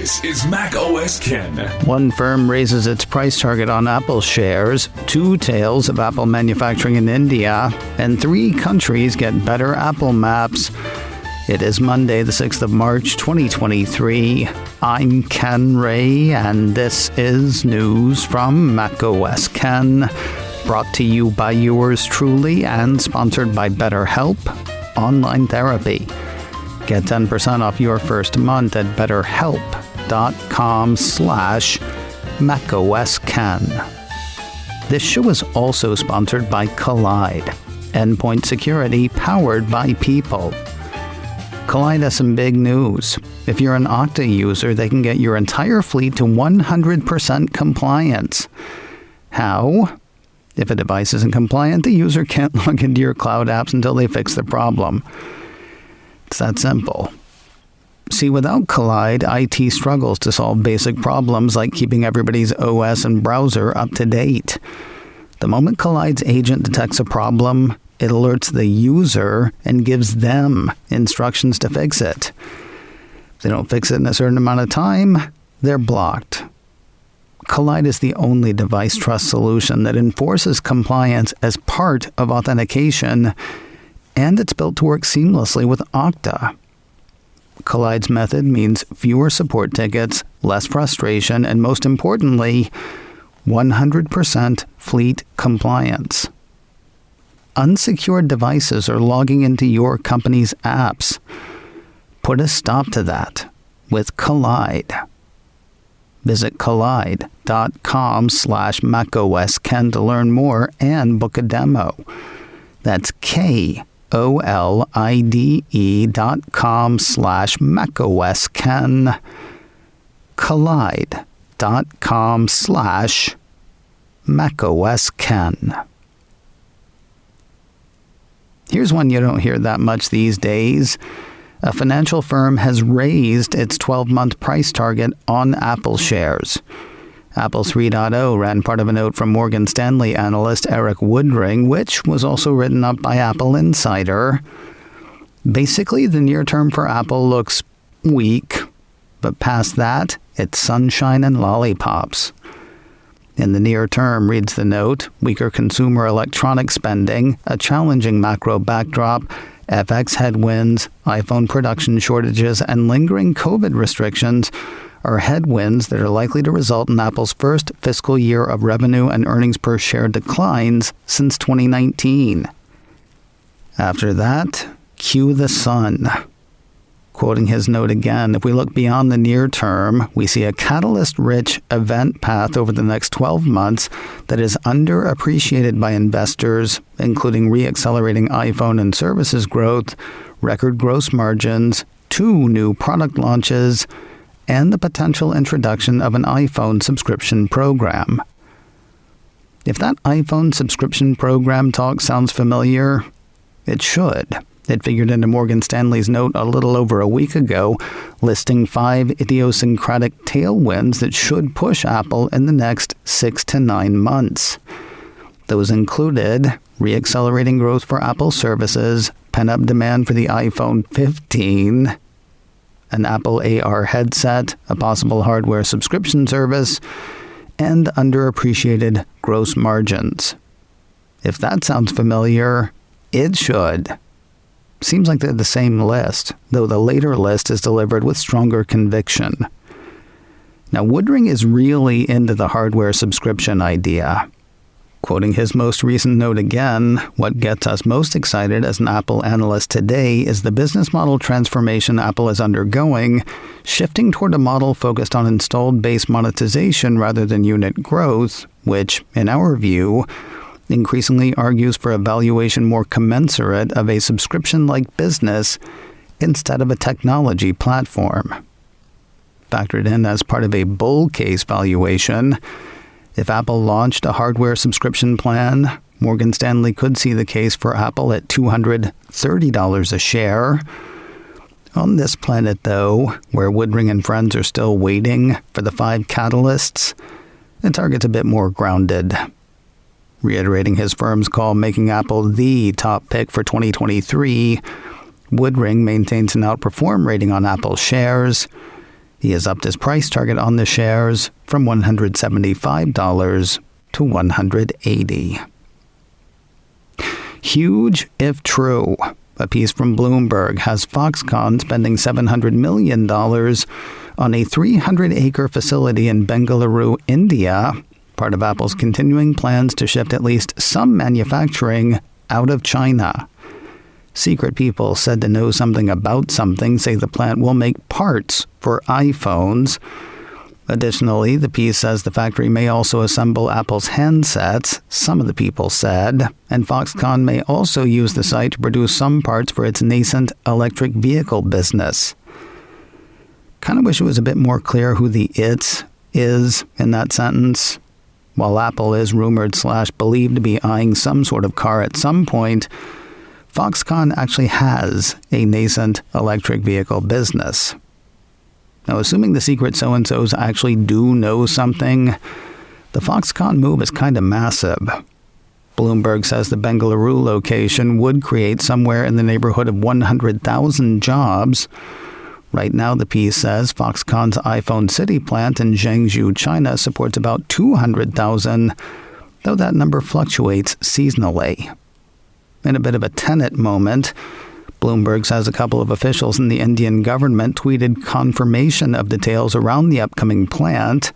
This is Mac OS Ken. One firm raises its price target on Apple shares, 2 tales of Apple manufacturing in India, and 3 countries get better Apple maps. It is Monday, the 6th of March, 2023. I'm Ken Ray, and this is news from Mac OS Ken, brought to you by yours truly and sponsored by BetterHelp Online Therapy. Get 10% off your first month at betterhelp.com/macOSKen. This show is also sponsored by Collide, endpoint security powered by people. Collide has some big news. If you're an Okta user, they can get your entire fleet to 100% compliance. How? If a device isn't compliant, the user can't log into your cloud apps until they fix the problem. It's that simple. See, without Collide, IT struggles to solve basic problems like keeping everybody's OS and browser up to date. The moment Collide's agent detects a problem, it alerts the user and gives them instructions to fix it. If they don't fix it in a certain amount of time, they're blocked. Collide is the only device trust solution that enforces compliance as part of authentication, and it's built to work seamlessly with Okta. Collide's method means fewer support tickets, less frustration, and most importantly, 100% fleet compliance. Unsecured devices are logging into your company's apps. Put a stop to that with Collide. Visit collide.com/macOSKen to learn more and book a demo. That's KOLIDE.com/macOSKen. Collide.com/macOSKen. Here's one you don't hear that much these days. A financial firm has raised its 12-month price target on Apple shares. Apple 3.0 ran part of a note from Morgan Stanley analyst Eric Woodring, which was also written up by Apple Insider. Basically, the near term for Apple looks weak, but past that, it's sunshine and lollipops. In the near term, reads the note, weaker consumer electronic spending, a challenging macro backdrop, FX headwinds, iPhone production shortages, and lingering COVID restrictions are headwinds that are likely to result in Apple's first fiscal year of revenue and earnings per share declines since 2019. After that, cue the sun. Quoting his note again, if we look beyond the near term, we see a catalyst-rich event path over the next 12 months that is underappreciated by investors, including re-accelerating iPhone and services growth, record gross margins, 2 new product launches, and the potential introduction of an iPhone subscription program. If that iPhone subscription program talk sounds familiar, it should. It figured into Morgan Stanley's note a little over a week ago, listing 5 idiosyncratic tailwinds that should push Apple in the next 6 to 9 months. Those included re-accelerating growth for Apple services, pent-up demand for the iPhone 15, an Apple AR headset, a possible hardware subscription service, and underappreciated gross margins. If that sounds familiar, it should. Seems like they're the same list, though the later list is delivered with stronger conviction. Now, Woodring is really into the hardware subscription idea. Quoting his most recent note again, what gets us most excited as an Apple analyst today is the business model transformation Apple is undergoing, shifting toward a model focused on installed base monetization rather than unit growth, which, in our view, increasingly argues for a valuation more commensurate of a subscription-like business instead of a technology platform. Factored in as part of a bull case valuation, if Apple launched a hardware subscription plan, Morgan Stanley could see the case for Apple at $230 a share. On this planet, though, where Woodring and friends are still waiting for the 5 catalysts, the target's a bit more grounded. Reiterating his firm's call making Apple the top pick for 2023, Woodring maintains an outperform rating on Apple shares. He has upped his price target on the shares from $175 to $180. Huge if true. A piece from Bloomberg has Foxconn spending $700 million on a 300-acre facility in Bengaluru, India, part of Apple's continuing plans to shift at least some manufacturing out of China. Secret people said to know something about something say the plant will make parts for iPhones. Additionally, the piece says the factory may also assemble Apple's handsets, some of the people said, and Foxconn may also use the site to produce some parts for its nascent electric vehicle business. Kind of wish it was a bit more clear who the "it" is in that sentence. While Apple is rumored/believed to be eyeing some sort of car at some point, Foxconn actually has a nascent electric vehicle business. Now, assuming the secret so-and-sos actually do know something, the Foxconn move is kind of massive. Bloomberg says the Bengaluru location would create somewhere in the neighborhood of 100,000 jobs. Right now, the piece says Foxconn's iPhone City plant in Zhengzhou, China supports about 200,000, though that number fluctuates seasonally. In a bit of a Tenet moment, Bloomberg says a couple of officials in the Indian government tweeted confirmation of details around the upcoming plant.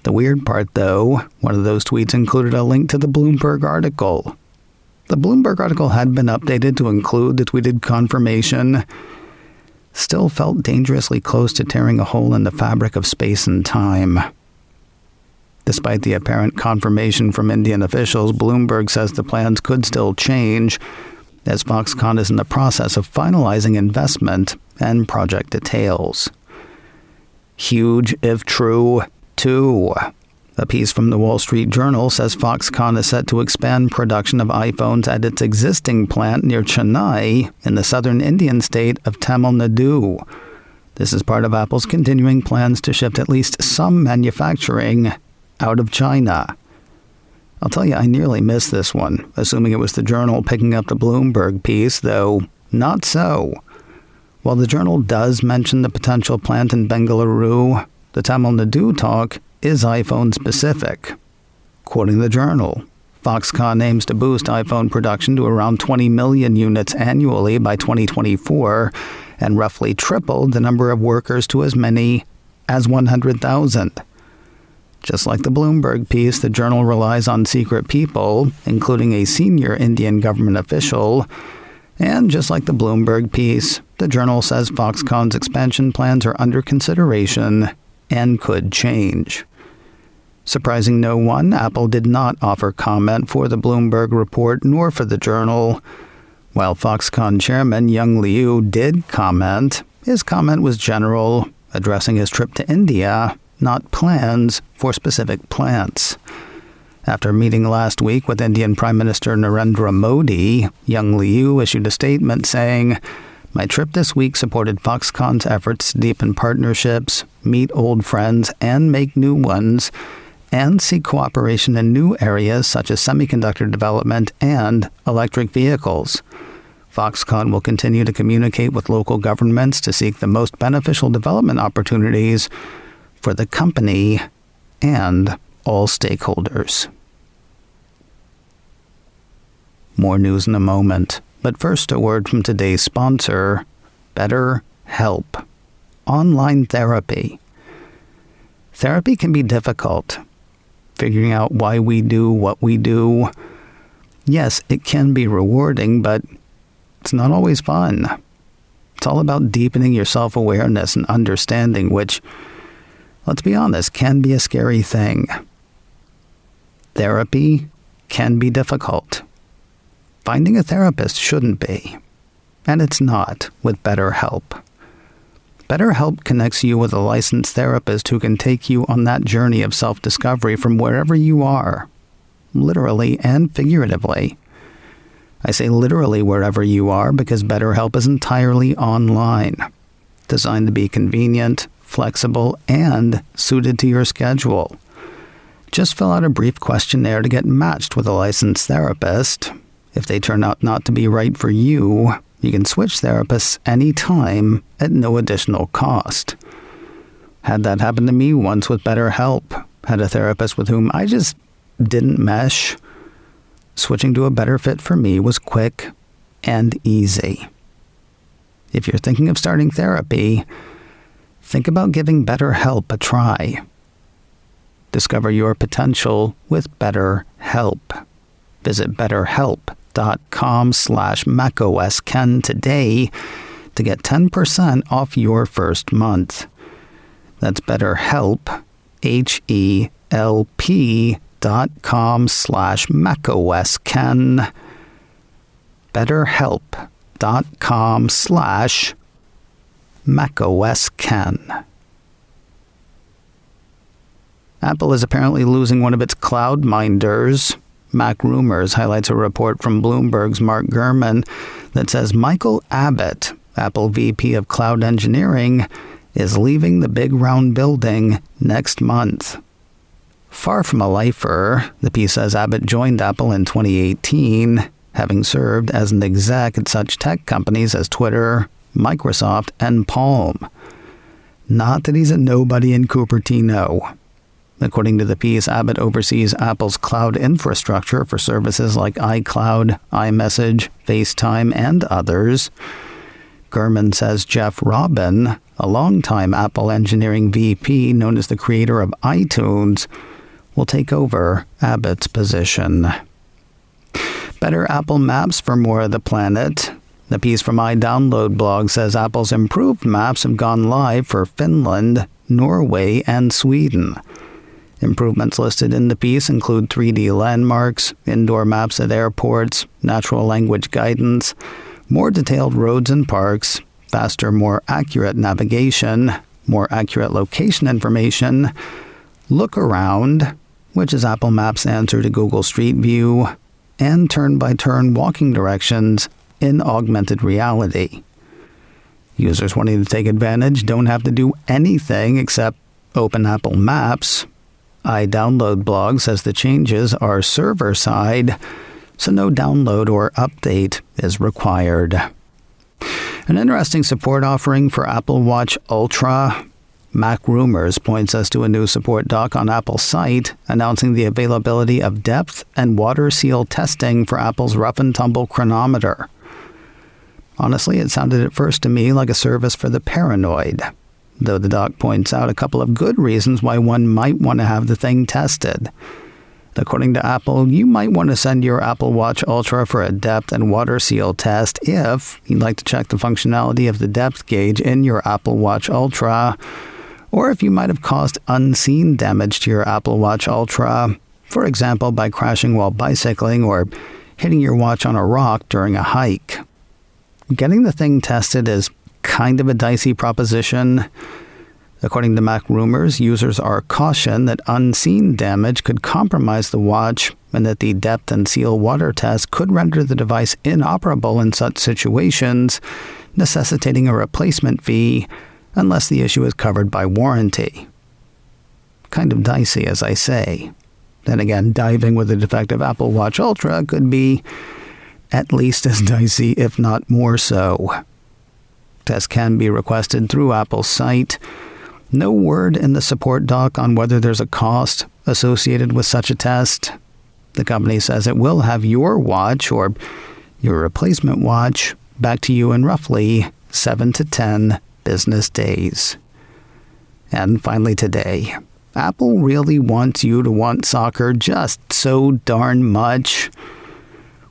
The weird part, though, one of those tweets included a link to the Bloomberg article. The Bloomberg article had been updated to include the tweeted confirmation. Still felt dangerously close to tearing a hole in the fabric of space and time. Despite the apparent confirmation from Indian officials, Bloomberg says the plans could still change, as Foxconn is in the process of finalizing investment and project details. Huge if true, too. A piece from the Wall Street Journal says Foxconn is set to expand production of iPhones at its existing plant near Chennai in the southern Indian state of Tamil Nadu. This is part of Apple's continuing plans to shift at least some manufacturing out of China. I'll tell you, I nearly missed this one, assuming it was the Journal picking up the Bloomberg piece, though not so. While the Journal does mention the potential plant in Bengaluru, the Tamil Nadu talk is iPhone specific. Quoting the Journal, Foxconn aims to boost iPhone production to around 20 million units annually by 2024 and roughly triple the number of workers to as many as 100,000. Just like the Bloomberg piece, the Journal relies on secret people, including a senior Indian government official. And just like the Bloomberg piece, the Journal says Foxconn's expansion plans are under consideration and could change. Surprising no one, Apple did not offer comment for the Bloomberg report nor for the Journal. While Foxconn chairman Young Liu did comment, his comment was general, addressing his trip to India, not plans for specific plants. After meeting last week with Indian Prime Minister Narendra Modi, Young Liu issued a statement saying, "My trip this week supported Foxconn's efforts to deepen partnerships, meet old friends, and make new ones, and seek cooperation in new areas such as semiconductor development and electric vehicles. Foxconn will continue to communicate with local governments to seek the most beneficial development opportunities for the company and all stakeholders." More news in a moment, but first a word from today's sponsor, BetterHelp. Online therapy. Therapy can be difficult. Figuring out why we do what we do. Yes, it can be rewarding, but it's not always fun. It's all about deepening your self-awareness and understanding, which, let's be honest, can be a scary thing. Therapy can be difficult. Finding a therapist shouldn't be. And it's not with BetterHelp. BetterHelp connects you with a licensed therapist who can take you on that journey of self-discovery from wherever you are, literally and figuratively. I say literally wherever you are because BetterHelp is entirely online, designed to be convenient, flexible, and suited to your schedule. Just fill out a brief questionnaire to get matched with a licensed therapist. If they turn out not to be right for you, you can switch therapists anytime at no additional cost. Had that happen to me once with BetterHelp. Had a therapist with whom I just didn't mesh. Switching to a better fit for me was quick and easy. If you're thinking of starting therapy, think about giving BetterHelp a try. Discover your potential with BetterHelp. Visit betterhelp.com/macOSKen today to get 10% off your first month. That's BetterHelp, HELP.com/macOSKen. BetterHelp.com/macOSKen. Apple is apparently losing one of its cloud minders. Mac Rumors highlights a report from Bloomberg's Mark Gurman that says Michael Abbott, Apple VP of Cloud Engineering, is leaving the big round building next month. Far from a lifer, the piece says Abbott joined Apple in 2018, having served as an exec at such tech companies as Twitter, Microsoft, and Palm. Not that he's a nobody in Cupertino. According to the piece, Abbott oversees Apple's cloud infrastructure for services like iCloud, iMessage, FaceTime, and others. Gurman says Jeff Robin, a longtime Apple engineering VP known as the creator of iTunes, will take over Abbott's position. Better Apple Maps for more of the planet. The piece from iDownload blog says Apple's improved maps have gone live for Finland, Norway, and Sweden. Improvements listed in the piece include 3D landmarks, indoor maps at airports, natural language guidance, more detailed roads and parks, faster, more accurate navigation, more accurate location information, look around, which is Apple Maps' answer to Google Street View, and turn-by-turn walking directions in augmented reality. Users wanting to take advantage don't have to do anything except open Apple Maps. iDownload blog says the changes are server-side, so no download or update is required. An interesting support offering for Apple Watch Ultra. Mac Rumors points us to a new support doc on Apple's site announcing the availability of depth and water seal testing for Apple's rough and tumble chronometer. Honestly, it sounded at first to me like a service for the paranoid, though the doc points out a couple of good reasons why one might want to have the thing tested. According to Apple, you might want to send your Apple Watch Ultra for a depth and water seal test if you'd like to check the functionality of the depth gauge in your Apple Watch Ultra, or if you might have caused unseen damage to your Apple Watch Ultra, for example by crashing while bicycling or hitting your watch on a rock during a hike. Getting the thing tested is kind of a dicey proposition. According to Mac Rumors, users are cautioned that unseen damage could compromise the watch and that the depth and seal water test could render the device inoperable in such situations, necessitating a replacement fee unless the issue is covered by warranty. Kind of dicey, as I say. Then again, diving with a defective Apple Watch Ultra could be at least as dicey, if not more so. Tests can be requested through Apple's site. No word in the support doc on whether there's a cost associated with such a test. The company says it will have your watch or your replacement watch back to you in roughly 7 to 10 business days. And finally today, Apple really wants you to want soccer just so darn much.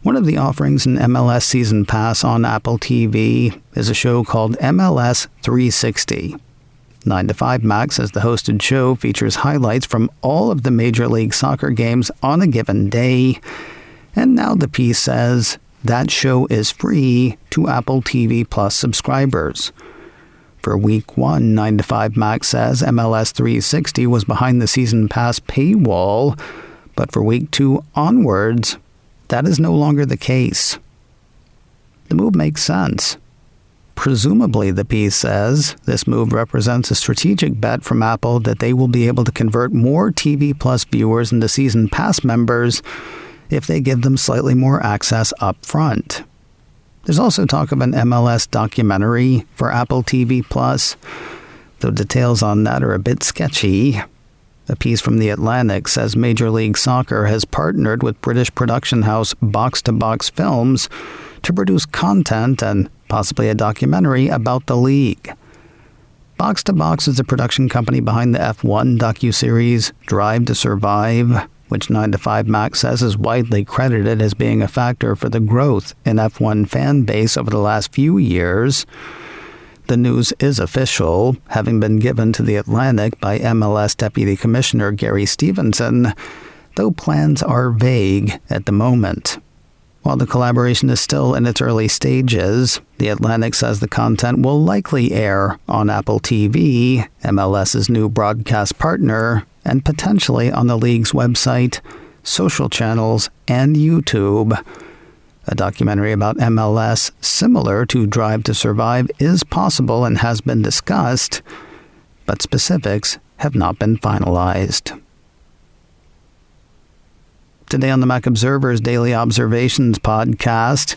One of the offerings in MLS Season Pass on Apple TV is a show called MLS 360. 9 to 5 Max, as the hosted show, features highlights from all of the Major League Soccer games on a given day. And now the piece says that show is free to Apple TV Plus subscribers. For Week 1, 9 to 5 Max says MLS 360 was behind the Season Pass paywall, but for Week 2 onwards, that is no longer the case. The move makes sense. Presumably, the piece says, this move represents a strategic bet from Apple that they will be able to convert more TV Plus viewers into Season Pass members if they give them slightly more access up front. There's also talk of an MLS documentary for Apple TV Plus. though details on that are a bit sketchy. A piece from The Atlantic says Major League Soccer has partnered with British production house Box to Box Films to produce content and possibly a documentary about the league. Box to Box is the production company behind the F1 docuseries Drive to Survive, which 9 to 5 Mac says is widely credited as being a factor for the growth in F1 fan base over the last few years. The news is official, having been given to The Atlantic by MLS Deputy Commissioner Gary Stevenson, though plans are vague at the moment. While the collaboration is still in its early stages, The Atlantic says the content will likely air on Apple TV, MLS's new broadcast partner, and potentially on the league's website, social channels, and YouTube. A documentary about MLS similar to Drive to Survive is possible and has been discussed, but specifics have not been finalized. Today on the Mac Observer's Daily Observations podcast,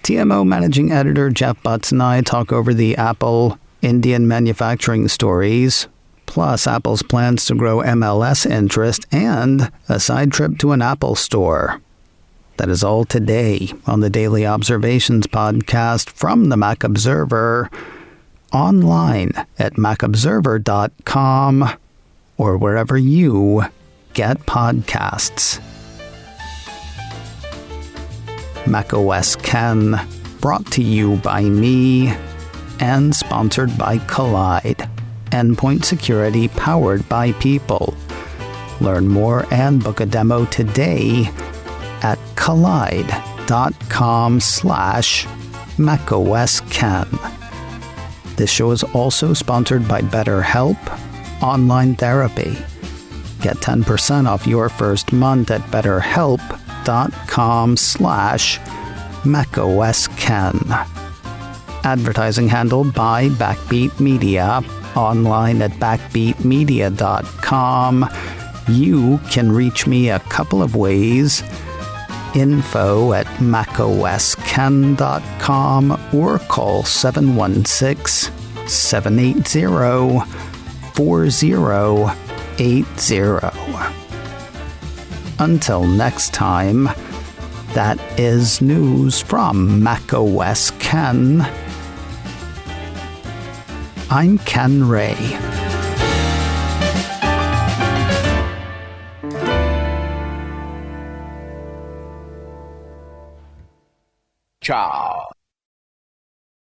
TMO Managing Editor Jeff Butts and I talk over the Apple Indian manufacturing stories, plus Apple's plans to grow MLS interest and a side trip to an Apple store. That is all today on the Daily Observations podcast from the Mac Observer, online at macobserver.com or wherever you get podcasts. macOS Ken, brought to you by me and sponsored by Collide, endpoint security powered by people. Learn more and book a demo today at collide.com/macOSKen. This show is also sponsored by BetterHelp Online Therapy. Get 10% off your first month at betterhelp.com/macOSKen. Advertising handled by Backbeat Media, online at backbeatmedia.com. You can reach me a couple of ways. Info at macosken.com or call 716-780-4080. Until next time, that is news from macOS Ken. I'm Ken Ray. Ciao.